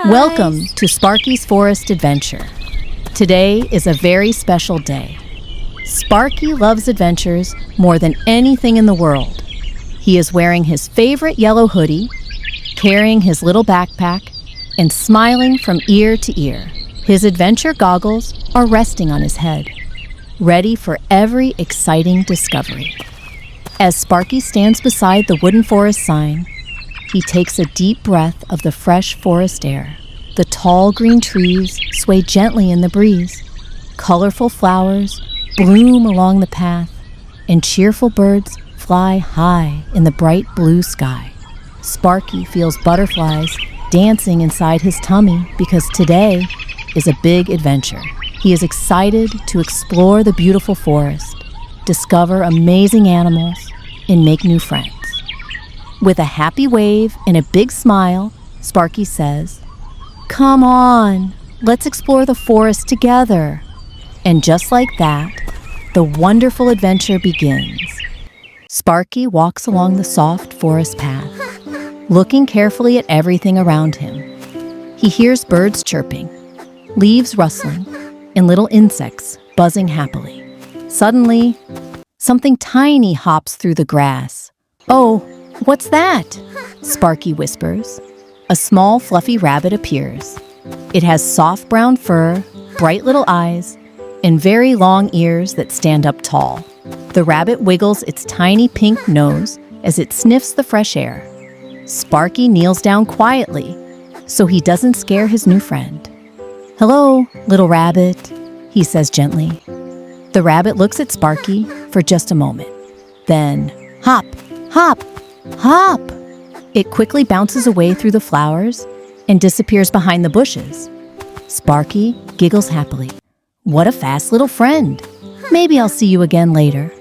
Welcome to Sparky's Forest Adventure. Today is a very special day. Sparky loves adventures more than anything in the world. He is wearing his favorite yellow hoodie, carrying his little backpack, and smiling from ear to ear. His adventure goggles are resting on his head, ready for every exciting discovery. As Sparky stands beside the wooden forest sign, he takes a deep breath of the fresh forest air. The tall green trees sway gently in the breeze. Colorful flowers bloom along the path, and cheerful birds fly high in the bright blue sky. Sparky feels butterflies dancing inside his tummy because today is a big adventure. He is excited to explore the beautiful forest, discover amazing animals, and make new friends. With a happy wave and a big smile, Sparky says, "Come on, let's explore the forest together." And just like that, the wonderful adventure begins. Sparky walks along the soft forest path, looking carefully at everything around him. He hears birds chirping, leaves rustling, and little insects buzzing happily. Suddenly, something tiny hops through the grass. "Oh, what's that?" Sparky whispers. A small fluffy rabbit appears. It has soft brown fur, bright little eyes, and very long ears that stand up tall. The rabbit wiggles its tiny pink nose as it sniffs the fresh air. Sparky kneels down quietly so he doesn't scare his new friend. "Hello, little rabbit," he says gently. The rabbit looks at Sparky for just a moment. Then, hop, hop, hop! It quickly bounces away through the flowers and disappears behind the bushes. Sparky giggles happily. "What a fast little friend. Maybe I'll see you again later."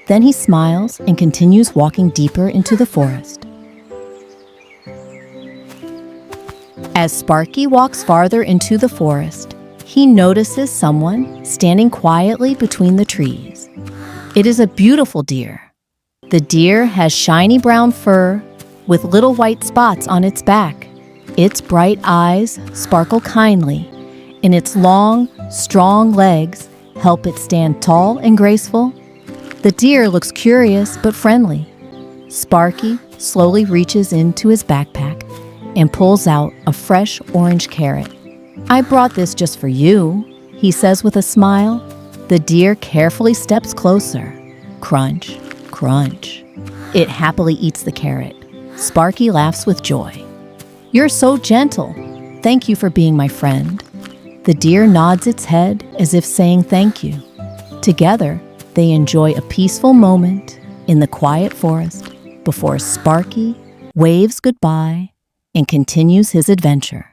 Then he smiles and continues walking deeper into the forest. As Sparky walks farther into the forest, he notices someone standing quietly between the trees. It is a beautiful deer. The deer has shiny brown fur with little white spots on its back. Its bright eyes sparkle kindly, and its long, strong legs help it stand tall and graceful. The deer looks curious but friendly. Sparky slowly reaches into his backpack and pulls out a fresh orange carrot. "I brought this just for you," he says with a smile. The deer carefully steps closer. Crunch, crunch. It happily eats the carrot. Sparky laughs with joy. "You're so gentle. Thank you for being my friend." The deer nods its head as if saying thank you. Together, they enjoy a peaceful moment in the quiet forest before Sparky waves goodbye and continues his adventure.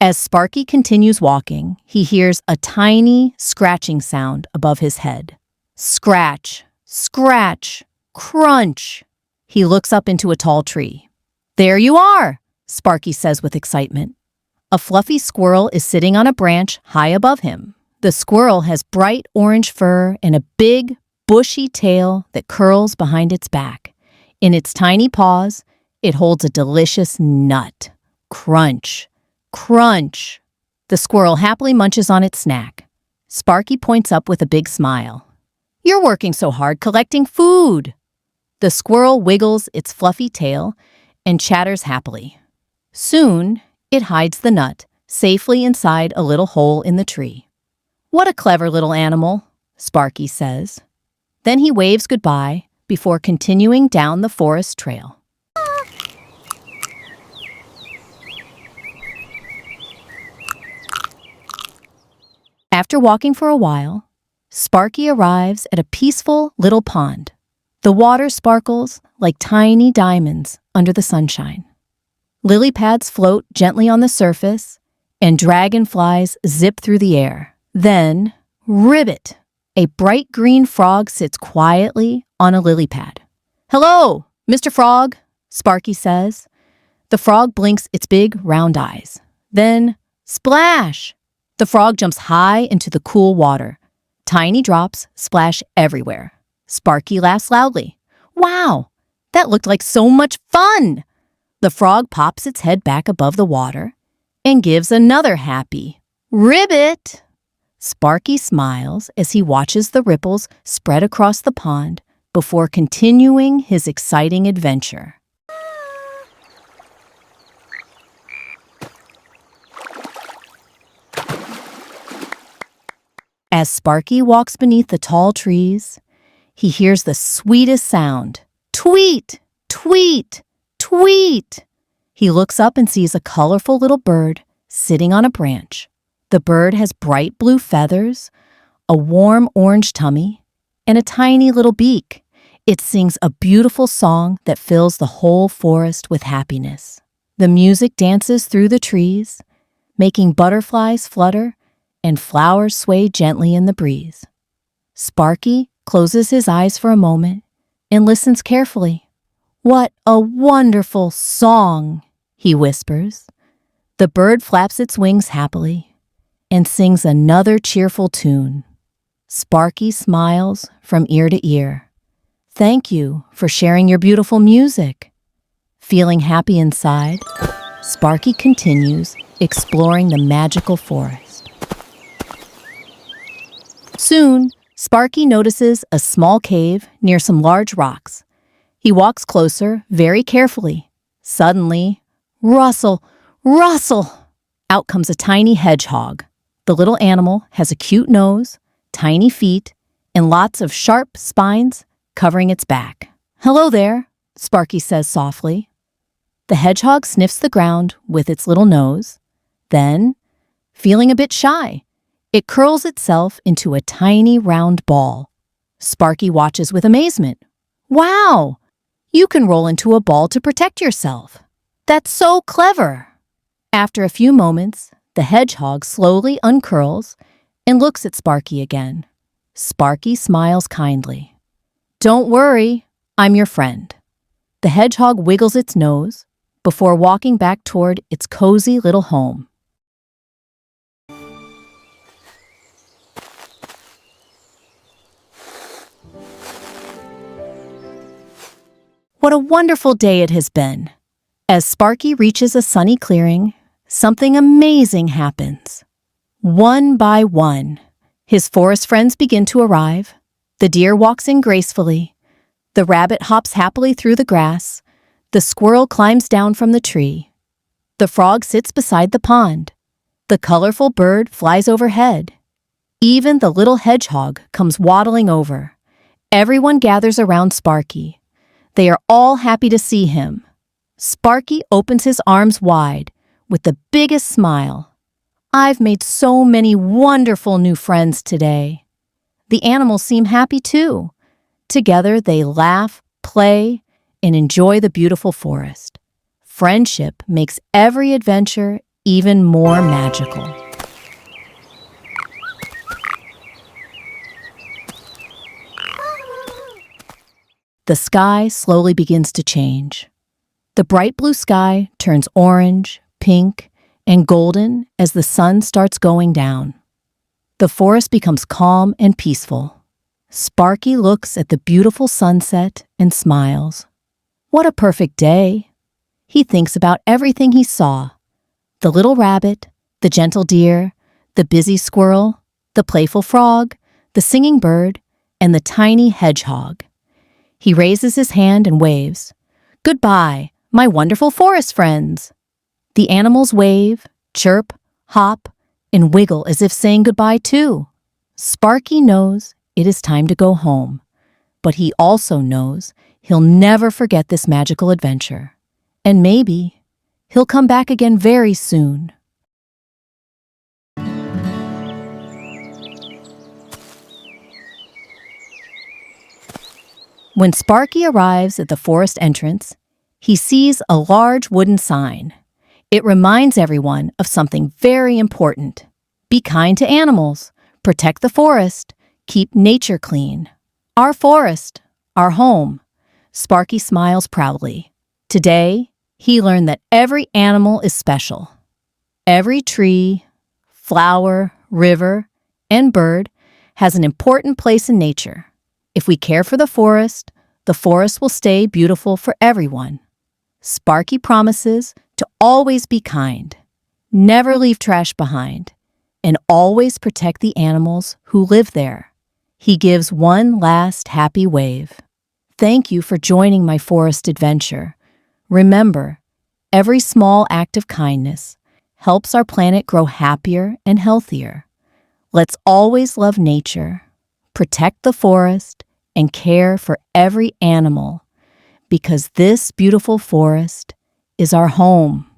As Sparky continues walking, he hears a tiny scratching sound above his head. Scratch, scratch, crunch. He looks up into a tall tree. "There you are," Sparky says with excitement. A fluffy squirrel is sitting on a branch high above him. The squirrel has bright orange fur and a big, bushy tail that curls behind its back. In its tiny paws, it holds a delicious nut. Crunch, crunch. The squirrel happily munches on its snack. Sparky points up with a big smile. "You're working so hard collecting food." The squirrel wiggles its fluffy tail and chatters happily. Soon, it hides the nut safely inside a little hole in the tree. "What a clever little animal," Sparky says. Then he waves goodbye before continuing down the forest trail. After walking for a while, Sparky arrives at a peaceful little pond. The water sparkles like tiny diamonds under the sunshine. Lily pads float gently on the surface, and dragonflies zip through the air. Then, ribbit! A bright green frog sits quietly on a lily pad. "Hello, Mr. Frog," Sparky says. The frog blinks its big, round eyes. Then, splash! The frog jumps high into the cool water. Tiny drops splash everywhere. Sparky laughs loudly. Wow, that looked like so much fun! The frog pops its head back above the water and gives another happy ribbit. Sparky smiles as he watches the ripples spread across the pond before continuing his exciting adventure. As Sparky walks beneath the tall trees, he hears the sweetest sound. Tweet, tweet, tweet. He looks up and sees a colorful little bird sitting on a branch. The bird has bright blue feathers, a warm orange tummy, and a tiny little beak. It sings a beautiful song that fills the whole forest with happiness. The music dances through the trees, making butterflies flutter and flowers sway gently in the breeze. Sparky closes his eyes for a moment and listens carefully. "What a wonderful song," he whispers. The bird flaps its wings happily and sings another cheerful tune. Sparky smiles from ear to ear. "Thank you for sharing your beautiful music." Feeling happy inside, Sparky continues exploring the magical forest. Soon, Sparky notices a small cave near some large rocks. He walks closer very carefully. Suddenly, rustle, rustle! Out comes a tiny hedgehog. The little animal has a cute nose, tiny feet, and lots of sharp spines covering its back. "Hello there," Sparky says softly. The hedgehog sniffs the ground with its little nose. Then, feeling a bit shy, it curls itself into a tiny round ball. Sparky watches with amazement. "Wow! You can roll into a ball to protect yourself. That's so clever!" After a few moments, the hedgehog slowly uncurls and looks at Sparky again. Sparky smiles kindly. "Don't worry, I'm your friend." The hedgehog wiggles its nose before walking back toward its cozy little home. What a wonderful day it has been. As Sparky reaches a sunny clearing, something amazing happens. One by one, his forest friends begin to arrive. The deer walks in gracefully. The rabbit hops happily through the grass. The squirrel climbs down from the tree. The frog sits beside the pond. The colorful bird flies overhead. Even the little hedgehog comes waddling over. Everyone gathers around Sparky. They are all happy to see him. Sparky opens his arms wide with the biggest smile. "I've made so many wonderful new friends today." The animals seem happy too. Together they laugh, play, and enjoy the beautiful forest. Friendship makes every adventure even more magical. The sky slowly begins to change. The bright blue sky turns orange, pink, and golden as the sun starts going down. The forest becomes calm and peaceful. Sparky looks at the beautiful sunset and smiles. What a perfect day! He thinks about everything he saw. The little rabbit, the gentle deer, the busy squirrel, the playful frog, the singing bird, and the tiny hedgehog. He raises his hand and waves. "Goodbye, my wonderful forest friends." The animals wave, chirp, hop, and wiggle as if saying goodbye too. Sparky knows it is time to go home, but he also knows he'll never forget this magical adventure. And maybe he'll come back again very soon. When Sparky arrives at the forest entrance, he sees a large wooden sign. It reminds everyone of something very important. Be kind to animals, protect the forest, keep nature clean. Our forest, our home. Sparky smiles proudly. Today, he learned that every animal is special. Every tree, flower, river, and bird has an important place in nature. If we care for the forest will stay beautiful for everyone. Sparky promises to always be kind, never leave trash behind, and always protect the animals who live there. He gives one last happy wave. Thank you for joining my forest adventure. Remember, every small act of kindness helps our planet grow happier and healthier. Let's always love nature, protect the forest, and care for every animal, because this beautiful forest is our home.